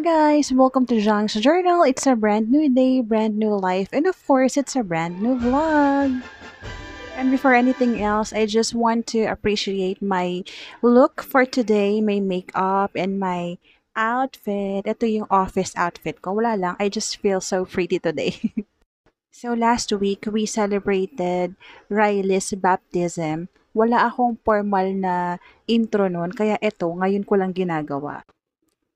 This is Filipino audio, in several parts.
guys, welcome to Zhang's Journal. It's a brand new day, brand new life, and of course, it's a brand new vlog. And before anything else, I just want to appreciate my look for today, my makeup, and my outfit. Ito yung office outfit ko. Wala lang, I just feel so pretty today. So last week, we celebrated Riley's baptism. Wala akong formal na intro nun, kaya ito, ngayon ko lang ginagawa.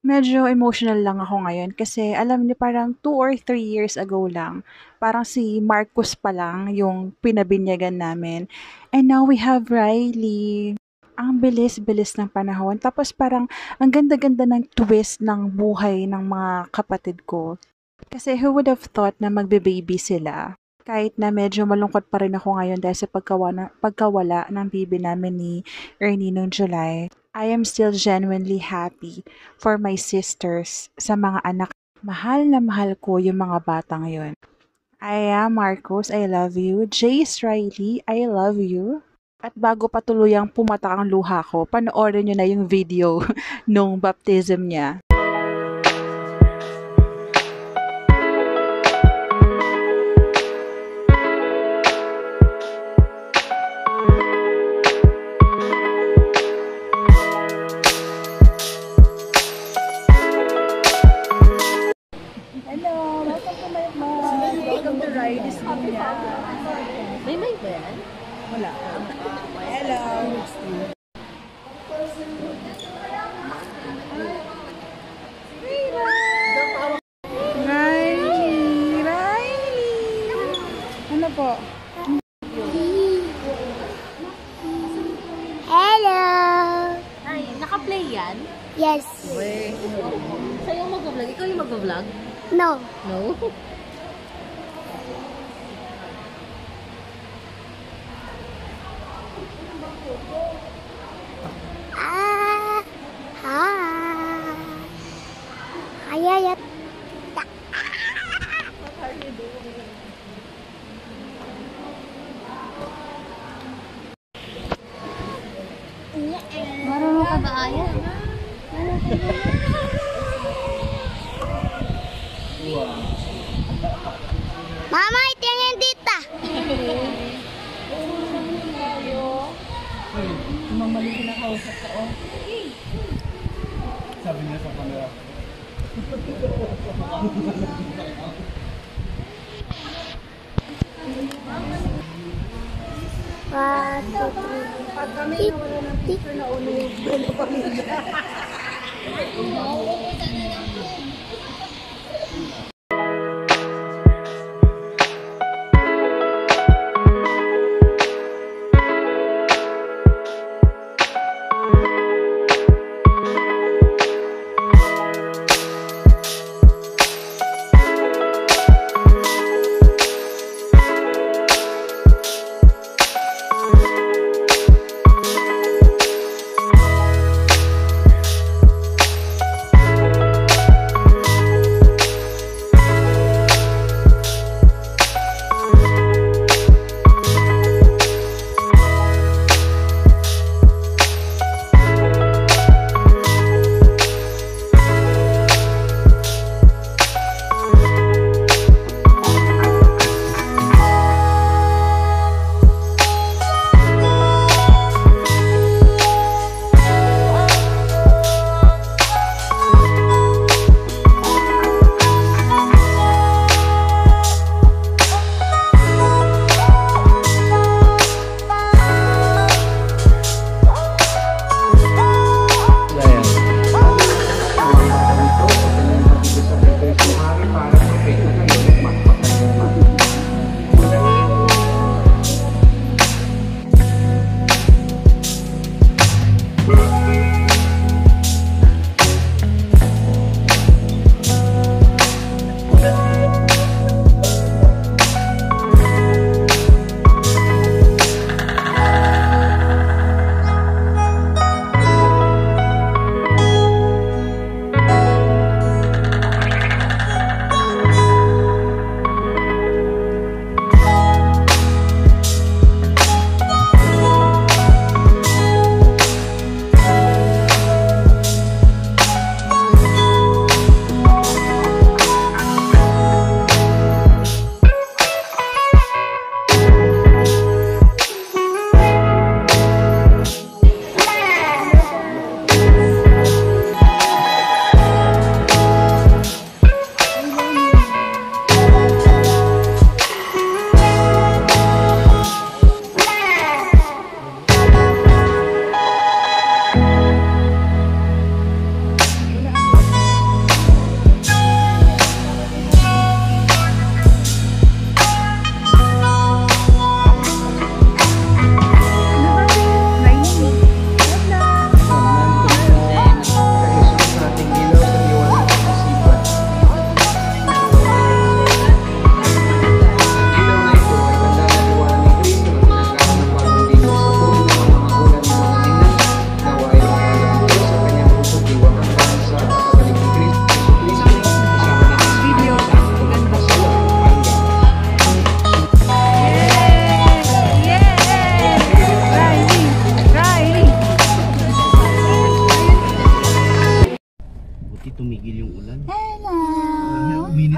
Medyo emotional lang ako ngayon kasi alam niyo parang 2 or 3 years ago lang, parang si Marcus pa lang yung pinabinyagan namin. And now we have Riley. Ang bilis-bilis ng panahon. Tapos parang ang ganda-ganda ng twist ng buhay ng mga kapatid ko. Kasi who would have thought na magbe-baby sila? Kahit na medyo malungkot pa rin ako ngayon dahil sa pagkawala ng baby namin ni Ernie noong July. I am still genuinely happy for my sisters sa mga anak. Mahal na mahal ko yung mga bata ngayon. I am Marcos, I love you. Jace Riley, I love you. At bago pa tuluyang pumatak ang luha ko, panoorin nyo na yung video nung baptism niya. Hello! Welcome to my vlog! Welcome to Riley's Lunya. May mic ba yan? Wala. Hello! Riley! Riley! Ano po? Hello! Ay, naka-play yan? Yes. Wait. Sa'yo mag-vlog? Ikaw yung mag-vlog? No. No? Ah. Hi. Ayayat. Marunong ka ba ayan? Mama, ito yung tita. Mamali ko na kausap ka, oh. Sabi niya sa camera. One, two, three. Pag kami nawala ng picture na ulo yung pamilya.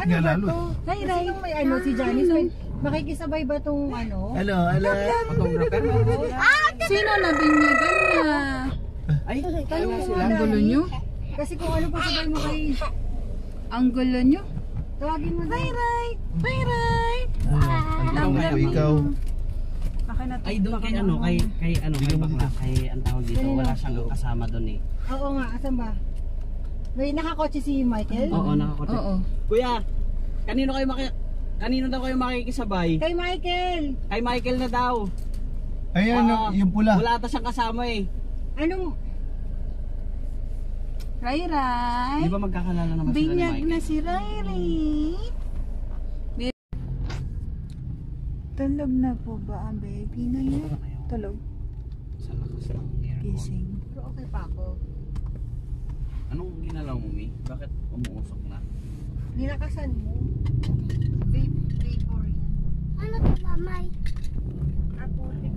nga lalo. Ray, Ray. May ano si Janice. May makikisabay ba tong ano? Hello, hello. Photographer. Sino nabinyagan niya? Ay, Tayo mo sila. Ang gulo nyo? Kasi kung ano pa sabay mo kay... Ang gulo nyo? Tawagin mo Ray, Ray. Ano, ikaw. Akin na to. Ay doon kay ano, kay ano, kay bakla, kay ang tawag dito, wala siyang kasama doon eh. Oo nga, asan ba? May nakakotse si Michael? Oo, nakakote. Oo. Kuya, kanino daw kayo makikisabay? Kay Michael! Kay Michael na daw. Ayan, Oo, yung pula. Wala ata siyang kasama eh. Anong... Ray Ray. Di ba magkakalala naman sila ni Binyag Michael? na si Riley. Tulog na po ba ang baby na yun? Tulog. Sa lakas ng aircon. Gising. Pero okay pa ako. Anong ginalaw mo, Mi? Bakit umuusok na? Nilakasan mo. Vapor yan. Ano to, mamay? Apotek.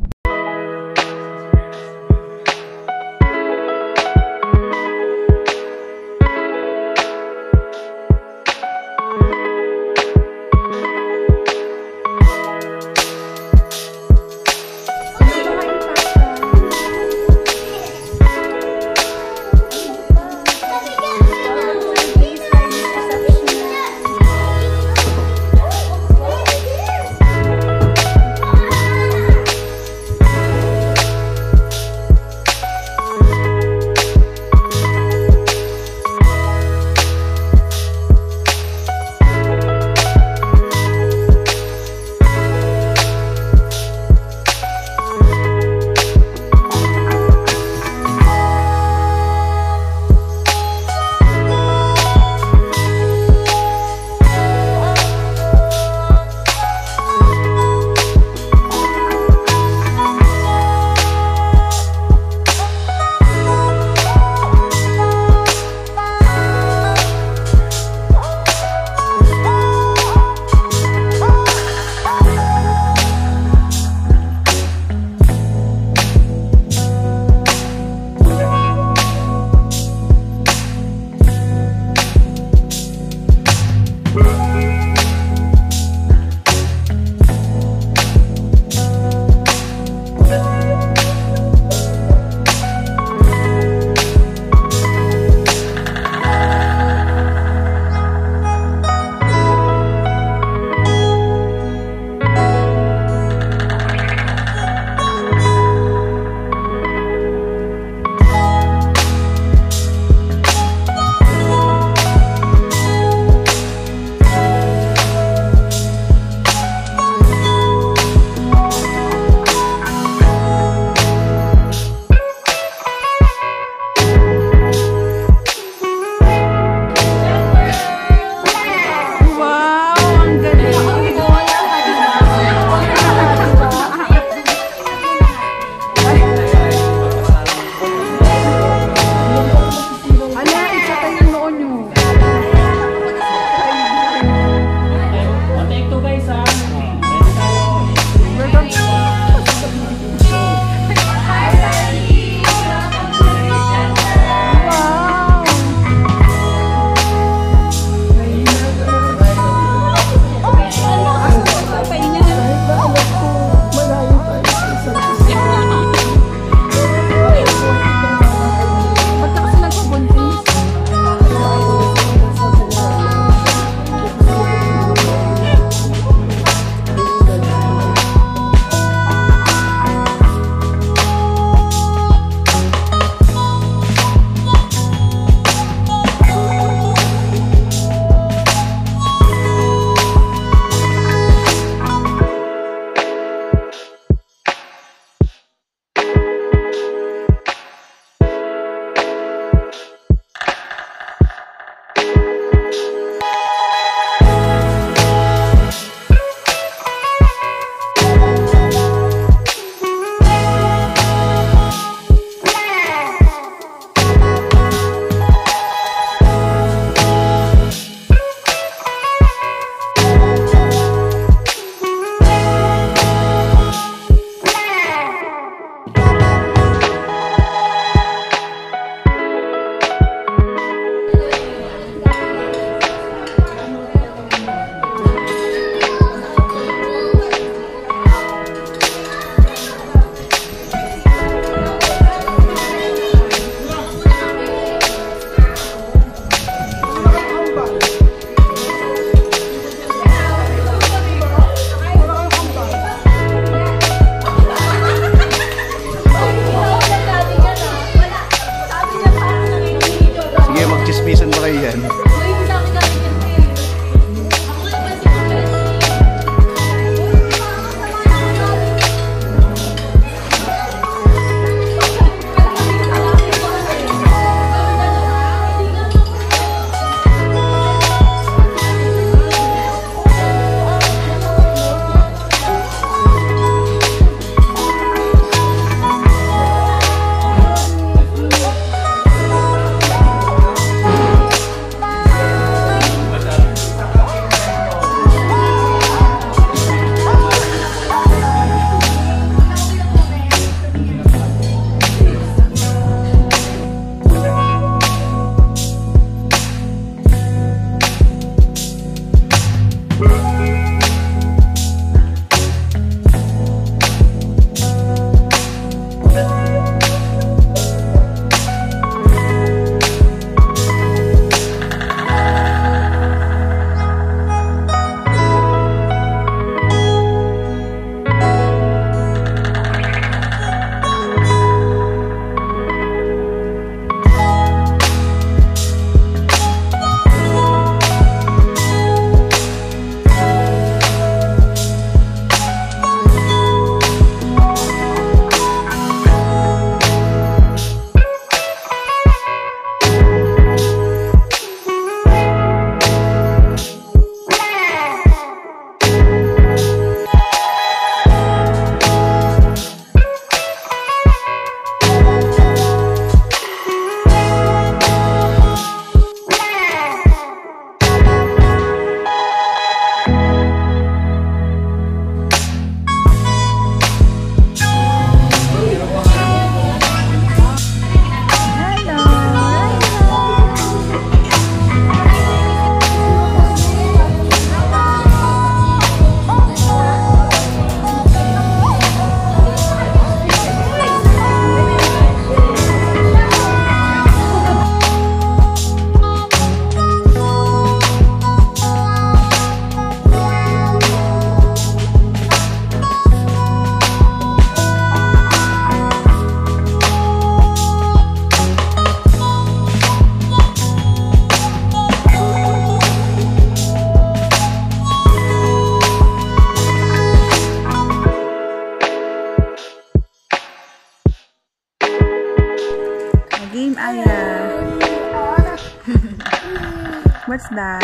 What's that?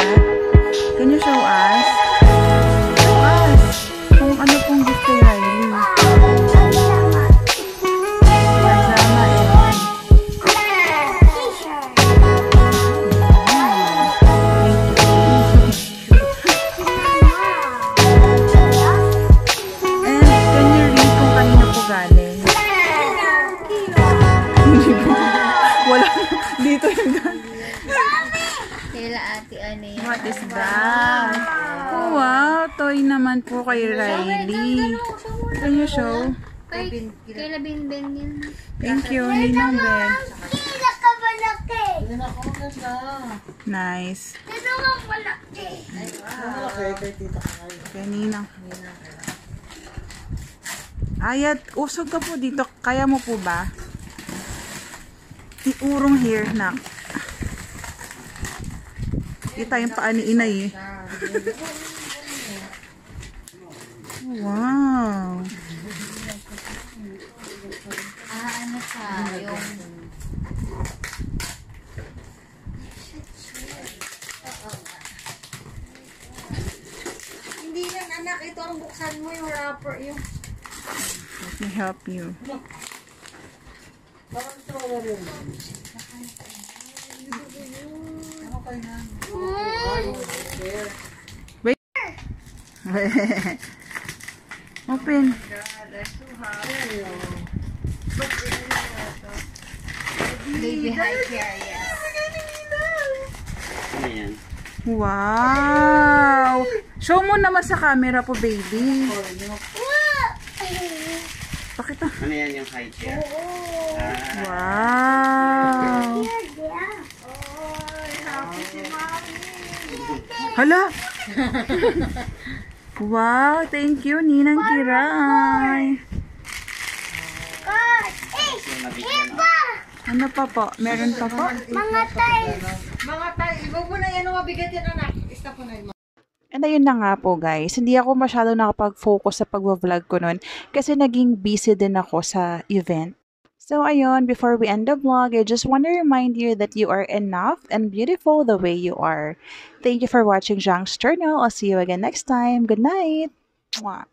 Can you show us? Show us! Kung ano pong gift kay Riley. Pajama eh. And can you read kung kanino po galing? Hindi po. Wala. Dito yung galing. Kila ate Ani. What is that? Oh, wow, toy naman po kay Riley. Can you show? Kila Binben yun. Thank you, Ninong Ben. Kila ka malaki. Nice. Dito ka malaki. Kay Ninang. Ayat, usog ka po dito. Kaya mo po ba? Iurong here, nak. Kita yung paa ni inay eh. Wow. Ano siya? Yung... Hindi yan, anak. Ito ang buksan mo yung wrapper. Yung... Let me help you. Wait. Open. Baby high care, yes. Ano yan? Wow! Show mo naman sa camera po, baby. Pakita. Ano yan yung high chair? Wow! Hala! Wow! Thank you, Ninang Kiray. Yung nabigyan ako. Ano pa po? Meron pa po? Mga tiles. Mga tayo, ibag mo na yan ang mabigat yan, anak. Stop mo na yun. And ayun na nga po guys, hindi ako masyado nakapag-focus sa pag-vlog ko nun kasi naging busy din ako sa event. So ayun, before we end the vlog, I just want to remind you that you are enough and beautiful the way you are. Thank you for watching Zhang's Journal. I'll see you again next time. Good night! Mwah.